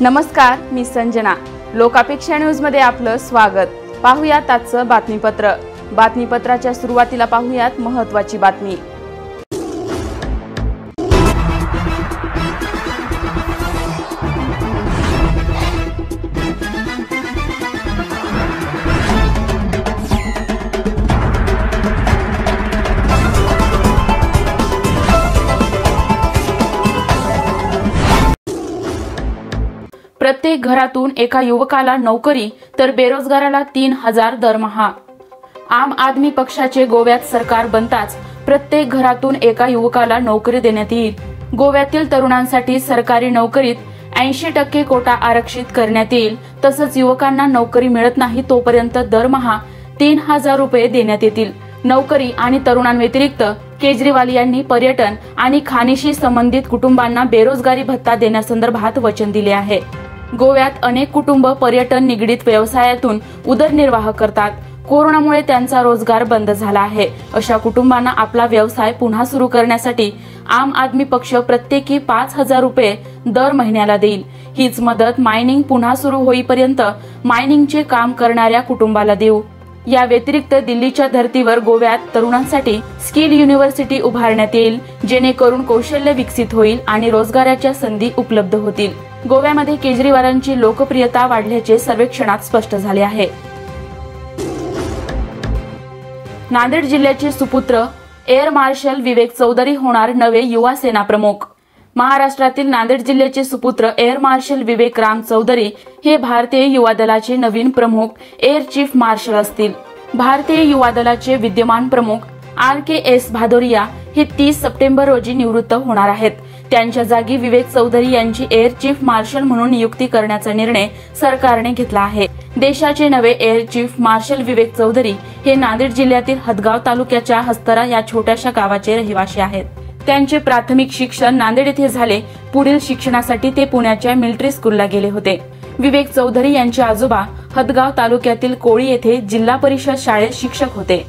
नमस्कार, मी संजना. लोकापेक्षा न्यूज मध्ये आपलं स्वागत. पाहूयात आजचं बातमीपत्र. बातमीपत्राच्या सुरुवातीला पाहूयात महत्त्वाची बातमी. प्रत्येक घरातून एका युवकाला नोकरी तर बेरोजगाराला 3000 दरमहा. आम आदमी पक्षाचे गोव्यात सरकार बनताच प्रत्येक घरातून एका युवकाला नोकरी देण्यात येईल. गोव्यातील तरुणांसाठी सरकारी नोकरीत 80% कोटा आरक्षित करण्यात येईल. तसंच युवकांना नोकरी मिळत नाही तोपर्यंत दरमहा 3000 रुपये देण्यात येतील. नोकरी आणि तरुणांव्यतिरिक्त केजरीवाल यांनी पर्यटन आणि खाणीशी संबंधित कुटुंबांना बेरोजगारी भत्ता देण्यासंदर्भात वचन दिले आहे. गोव्यात अनेक कुटुंब पर्यटन निगडीत व्यवसायातून उदरनिर्वाह करतात. कोरोनामुळे त्यांचा रोजगार बंद झाला आहे. अशा कुटुंबांना आपला व्यवसाय पुन्हा सुरू करण्यासाठी आम आदमी पक्ष प्रत्येकी 5000 रुपये दर महिन्याला देईल. हीच मदत मायनिंग पुन्हा सुरू होईपर्यंत मायनिंगचे काम करणाऱ्या कुटुंबाला देऊ. या व्यतिरिक्त दिल्लीच्या धर्तीवर गोव्यात तरुणांसाठी स्किल युनिव्हर्सिटी उभारण्यात येईल, जेणेकरून कौशल्य विकसित होईल आणि रोजगाराच्या संधी उपलब्ध होतील. गोव्यामध्ये केजरीवालांची लोकप्रियता वाढल्याचे सर्वेक्षणात स्पष्ट झाले आहे. नांदेड जिल्ह्याचे सुपुत्र एअर मार्शल विवेक चौधरी होणार नवे युवा सेना प्रमुख. महाराष्ट्रातील नांदेड जिल्ह्याचे सुपुत्र एअर मार्शल विवेक राम चौधरी हे भारतीय युवा दलाचे नवीन प्रमुख एअर चीफ मार्शल असतील. भारतीय युवा दलाचे विद्यमान प्रमुख RKS भादोरिया हे 30 सप्टेंबर रोजी निवृत्त होणार आहेत. त्यांच्या जागी विवेक चौधरी यांची एअर चीफ मार्शल म्हणून नियुक्ती करण्याचा निर्णय सरकारने घेतला आहे. देशाचे नवे एअर चीफ मार्शल विवेक चौधरी हे नांदेड जिल्ह्यातील हदगाव तालुक्याच्या हस्तरा या छोट्याशा गावाचे रहिवासी आहेत. त्यांचे प्राथमिक शिक्षण नांदेड येथे झाले. पुढील शिक्षणासाठी ते पुण्याच्या मिलिटरी स्कूलला गेले होते. विवेक चौधरी यांचे आजोबा हदगाव तालुक्यातील कोळी येथे जिल्हा परिषद शाळेत शिक्षक होते.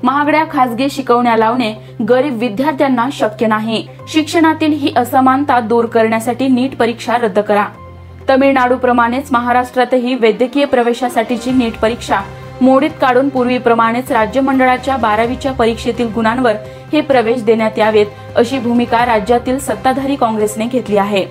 महागड्या खासगी शिकवण्या लावणे गरीब विद्यार्थ्यांना शक्य नाही. शिक्षणातील ही असमानता दूर करण्यासाठी नीट परीक्षा रद्द करा. तमिळनाडूप्रमाणेच महाराष्ट्रातही वैद्यकीय प्रवेशासाठीची नीट परीक्षा मोडीत काढून पूर्वीप्रमाणेच राज्य मंडळाच्या 12वीच्या परीक्षेतील गुणांवर हे प्रवेश देण्यात यावेत, अशी भूमिका राज्यातील सत्ताधारी काँग्रेसने घेतली आहे.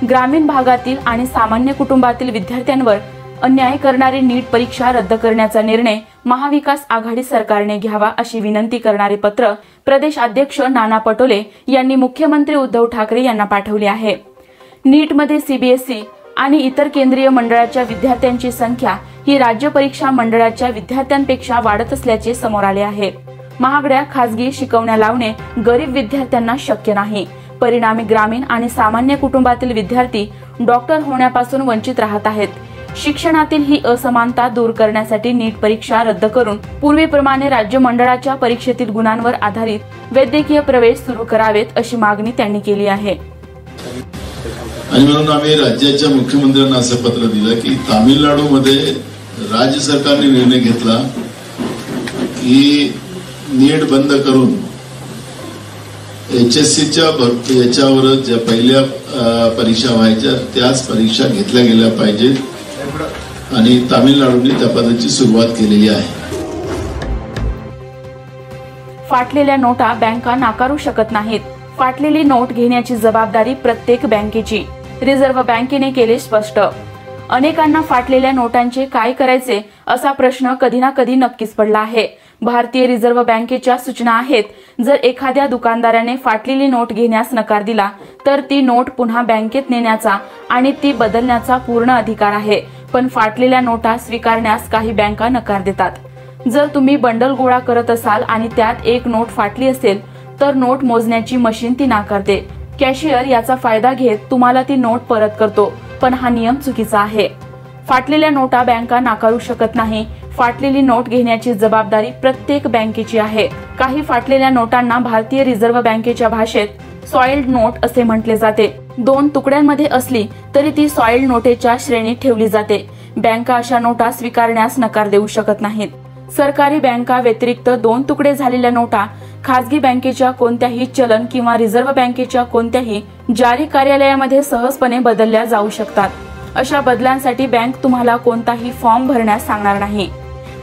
ग्रामीण भागातील आणि सामान्य कुटुंबातील विद्यार्थ्यांवर अन्याय करणारी नीट परीक्षा रद्द करण्याचा निर्णय महाविकास आघाडी सरकारने घ्यावा, अशी विनंती करणारे पत्र प्रदेश अध्यक्ष नाना पटोले यांनी मुख्यमंत्री उद्धव ठाकरे यांना पाठवले आहे. नीटमध्ये CBSE आणि इतर केंद्रीय मंडळाच्या विद्यार्थ्यांची संख्या ही राज्य परीक्षा मंडळाच्या विद्यार्थ्यांपेक्षा वाढत असल्याचे समोर आले आहे. महागड्या खासगी शिकवण्या लावणे गरीब विद्यार्थ्यांना शक्य नाही. परिणामी ग्रामीण आणि सामान्य कुटुंबातील विद्यार्थी डॉक्टर होण्यापासून वंचित राहत आहेत. शिक्षणातील ही असमानता दूर करण्यासाठी नीट परीक्षा रद्द करून पूर्वीप्रमाणे राज्य मंडळाच्या परीक्षेतील गुणांवर आधारित वैद्यकीय प्रवेश सुरू करावेत, अशी मागणी त्यांनी केली आहे. आणि म्हणून आम्ही राज्याच्या मुख्यमंत्र्यांना असं पत्र दिलं की तामिळनाडूमध्ये राज्य सरकारने निर्णय घेतला की नीट बंद करून HSCच्या याच्यावर ज्या पहिल्या परीक्षा व्हायच्या त्याच परीक्षा घेतल्या गेल्या पाहिजेत आणि तामिळनाडूने त्या पद्धतीची सुरुवात केलेली आहे. फाटलेल्या नोटा बँका नाकारू शकत नाहीत. फाटलेली नोट घेण्याची जबाबदारी प्रत्येक बँकेची, रिझर्व्ह बँकेने केले स्पष्ट. अनेकांना फाटलेल्या नोटांचे काय करायचे असा प्रश्न कधी ना कधी नक्कीच पडला आहे. भारतीय रिझर्व्ह बँकेच्या सूचना आहेत, जर एखाद्या दुकानदाराने फाटलेली नोट घेण्यास नकार दिला तर ती नोट पुन्हा बँकेत नेण्याचा आणि ती बदलण्याचा पूर्ण अधिकार आहे. पण फाटलेल्या नोटा स्वीकारण्यास काही बँका नकार देतात. जर तुम्ही बंडल गोळा करत असाल आणि त्यात एक नोट फाटली असेल तर नोट मोजण्याची मशीन ती नाकारते. कॅशियर याचा फायदा घेत तुम्हाला ती नोट परत करतो, पण हा नियम चुकीचा आहे. फाटलेल्या नोटा बँका नाकारू शकत नाही. फाटलेली नोट घेण्याची जबाबदारी प्रत्येक बँकेची आहे. काही फाटलेल्या नोटांना भारतीय रिझर्व्ह बँकेच्या भाषेत सॉइल्ड नोट असे म्हटले जाते. 2 तुकड्यांमध्ये असली तरी ती सॉइल्ड नोटेच्या श्रेणीत ठेवली जाते. बँका अशा नोटा स्वीकारण्यास नकार देऊ शकत नाहीत. सरकारी बँका व्यतिरिक्त 2 तुकडे झालेल्या नोटा खासगी बँकेच्या कोणत्याही चलन किंवा रिझर्व्ह बँकेच्या कोणत्याही जारी कार्यालयामध्ये सहजपणे बदलल्या जाऊ शकतात. अशा बदलांसाठी बँक तुम्हाला कोणताही फॉर्म भरण्यास सांगणार नाही.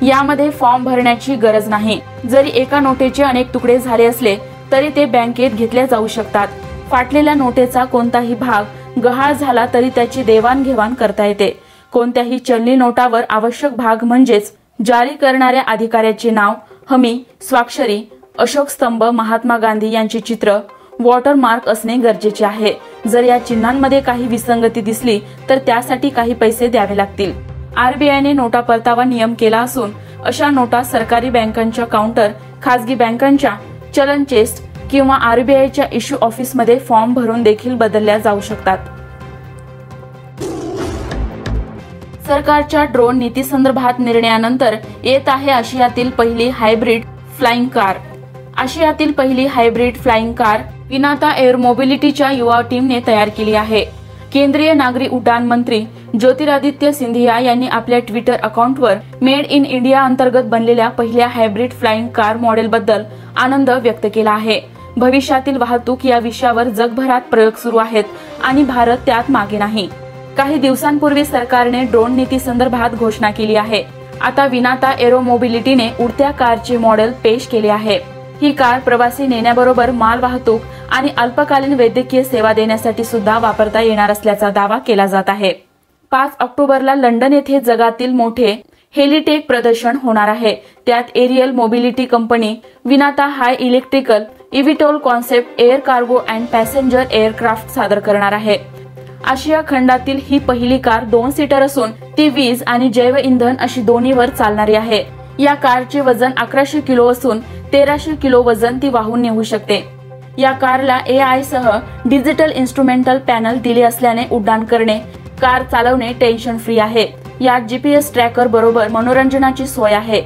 यामध्ये फॉर्म भरण्याची गरज नाही. जरी एका नोटेचे अनेक तुकडे झाले असले तरी ते बँकेत घेतले जाऊ शकतात. फाटलेल्या नोटेचा कोणताही भाग गहाळ झाला तरी त्याची देवाणघेवाण करता येते. कोणत्याही चलनी नोटावर आवश्यक भाग म्हणजेच जारी करणाऱ्या अधिकाऱ्याचे नाव, हमी, स्वाक्षरी, अशोक स्तंभ, महात्मा गांधी यांचे चित्र, वॉटरमार्क असणे गरजेचे आहे. जर या चिन्हांमध्ये काही विसंगती दिसली तर त्यासाठी काही पैसे द्यावे लागतील. आरबीआयने नोटा परतावा नियम केला असून अशा नोटा सरकारी बँकांच्या काउंटर, खासगी बँकांच्या चलन चेस्ट किंवा आरबीआयच्या इश्यू ऑफिसमध्ये फॉर्म भरून देखील बदलल्या जाऊ शकतात. सरकारच्या ड्रोन नीती संदर्भात निर्णयानंतर येत आहे आशियातील पहिली हायब्रिड फ्लाइंग कार. आशियातील पहिली हायब्रिड फ्लाइंग कार विनाता एअर मोबिलिटीच्या युवा टीमने तयार केली आहे. केंद्रीय नागरी उड्डाण मंत्री ज्योतिरादित्य सिंधिया यांनी आपल्या ट्विटर अकाउंटवर मेड इन इंडिया अंतर्गत बनलेल्या पहिल्या हायब्रिड फ्लाइंग कार मॉडेलबद्दल आनंद व्यक्त केला आहे. भविष्यातील वाहतूक या विषयावर जगभरात प्रयोग सुरू आहेत आणि भारत त्यात मागे नाही. काही दिवसांपूर्वी सरकारने ड्रोन नीती संदर्भात घोषणा केली आहे. आता विनाता एरो मोबिलिटीने उडत्या कारचे मॉडेल पेश केले आहे. ही कार प्रवासी नेण्याबरोबर माल वाहतूक आणि अल्पकालीन वैद्यकीय सेवा देण्यासाठी सुद्धा वापरता येणार असल्याचा दावा केला जात आहे. 5 ऑक्टोबरला लंडन येथे जगातील मोठे हेलिटेक प्रदर्शन होणार आहे. त्यात aerial mobility company Vinata high electrical eVTOL concept air cargo and passenger aircraft सादर करणार आहे. आशिया खंडातील ही पहिली कार 2 सीटर असून ती वीज आणि जैव इंधन अशी दोन्हीवर चालणारी आहे. या कारचे वजन 1100 किलो असून 1300 किलो वजन ती वाहून नेऊ शकते. या कारला AI सह डिजिटल इन्स्ट्रुमेंटल पॅनल दिले असल्याने उड्डाण करणे, कार चालवणे टेन्शन फ्री आहे. यात GPS ट्रॅकर बरोबर मनोरंजनाची सोय आहे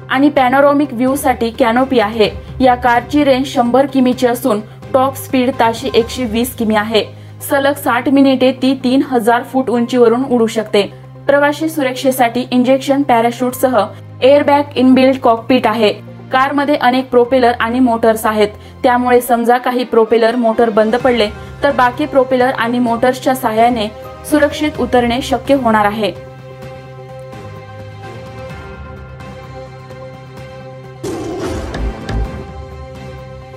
आणि पॅनोरॉमिक व्ह्यू साठी कॅनोपी आहे. या कारची रेंज 100 किमीची असून टॉप स्पीड ताशी 120 किमी आहे. सलग 60 मिनिटे ती 3000 फूट उंचीवरून उडू शकते. प्रवासी सुरक्षेसाठी इंजेक्शन पॅराशूटसह एअरबॅग इनबिल्ट कॉकपीट आहे. कारमध्ये अनेक प्रोपेलर आणि मोटर्स आहेत. त्यामुळे समजा काही प्रोपेलर मोटर बंद पडले तर बाकी प्रोपेलर आणि मोटर्सच्या सहाय्याने सुरक्षित उतरणे शक्य होणार आहे.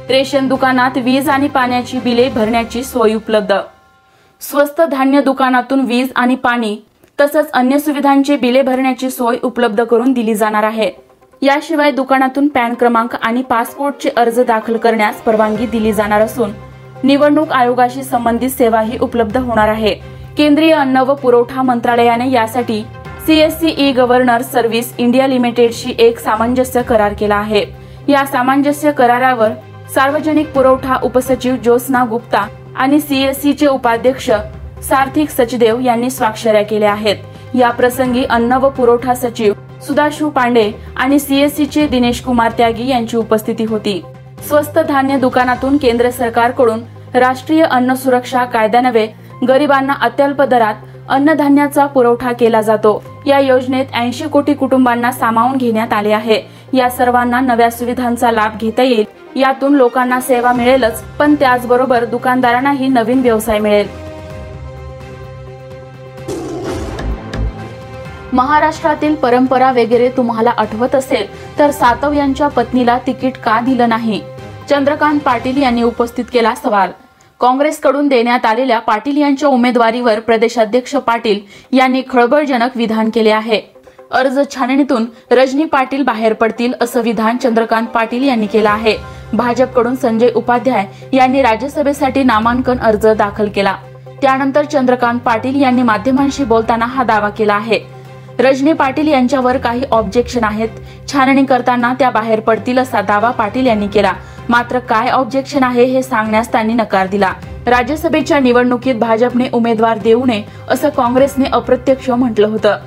रेशन दुकानात वीज आणि पाण्याची बिले भरण्याची सोय उपलब्ध. स्वस्त धान्य दुकानातून वीज आणि पाणी तसंच अन्य सुविधांची बिले भरण्याची सोय उपलब्ध करून दिली जाणार आहे. याशिवाय दुकानातून पॅन क्रमांक आणि पासपोर्टचे अर्ज दाखल करण्यास परवानगी दिली जाणार असून निवडणूक आयोगाशी संबंधित सेवाही उपलब्ध होणार आहे. केंद्रीय अन्न व पुरवठा मंत्रालयाने यासाठी CSC e governor service India लिमिटेडशी एक सामंजस्य करार केला आहे. या सामंजस्य करारावर सार्वजनिक पुरवठा उपसचिव ज्योत्स्ना गुप्ता आणि CSC चे उपाध्यक्ष सार्थिक सचदेव यांनी स्वाक्षऱ्या केल्या आहेत. या प्रसंगी अन्न व पुरवठा सचिव सुधाशू पांडे आणि CSC चे दिनेश कुमार त्यागी यांची उपस्थिती होती. स्वस्त धान्य दुकानातून केंद्र सरकारकडून राष्ट्रीय अन्न सुरक्षा कायद्यान्वये गरिबांना अत्यल्प दरात अन्नधान्याचा पुरवठा केला जातो. या योजनेत 80 कोटी कुटुंबांना सामावून घेण्यात आले आहे. या सर्वांना नव्या सुविधांचा लाभ घेता येईल. यातून लोकांना सेवा मिळेलच पण त्याचबरोबर दुकानदारांनाही नवीन व्यवसाय मिळेल. महाराष्ट्रातील परंपरा वगैरे तुम्हाला आठवत असेल तर सातव यांच्या पत्नीला तिकीट का दिलं नाही? चंद्रकांत पाटील यांनी उपस्थित केला सवाल. काँग्रेसकडून देण्यात आलेल्या पाटील यांच्या उमेदवारीवर प्रदेशाध्यक्ष पाटील यांनी खळबळजनक विधान केले आहे. अर्ज छाननीतून रजनी पाटील बाहेर पडतील असं विधान चंद्रकांत पाटील यांनी केलं आहे. भाजपकडून संजय उपाध्याय यांनी राज्यसभेसाठी नामांकन अर्ज दाखल केला. त्यानंतर चंद्रकांत पाटील यांनी माध्यमांशी बोलताना हा दावा केला आहे. रजनी पाटील यांच्यावर काही ऑब्जेक्शन आहेत. छाननी करताना त्या बाहेर पडतील असा दावा पाटील यांनी केला. मात्र काय ऑब्जेक्शन आहे हे सांगण्यास त्यांनी नकार दिला. राज्यसभेच्या निवडणुकीत भाजपने उमेदवार देऊ नये असं काँग्रेसने अप्रत्यक्ष म्हटलं होतं.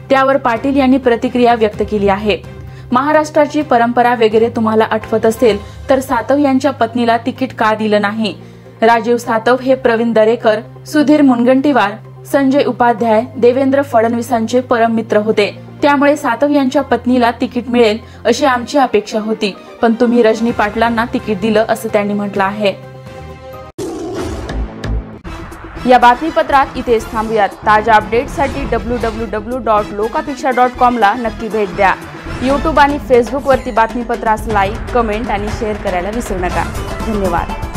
त्यावर पाटील यांनी प्रतिक्रिया व्यक्त केली आहे. महाराष्ट्राची परंपरा वगैरे तुम्हाला आठवत असेल तर सातव यांच्या पत्नीला तिकीट का दिलं नाही? राजीव सातव हे प्रवीण दरेकर, सुधीर मुनगंटीवार, संजय उपाध्याय, देवेंद्र फडणवीसांचे परम मित्र होते. त्यामुळे सातव यांच्या पत्नीला तिकीट मिळेल अशी आमची अपेक्षा होती. पण तुम्ही रजनी पाटलांना तिकीट दिलं असं त्यांनी म्हटलं आहे। या बातमीपत्रात इथेच थांबूयात। ताज्या अपडेट्ससाठी www.lokapiksha.com ला नक्की भेट द्या। YouTube आणि Facebook वरती बातमीपत्रास लाईक, कमेंट आणि शेअर करायला विसरू नका। धन्यवाद।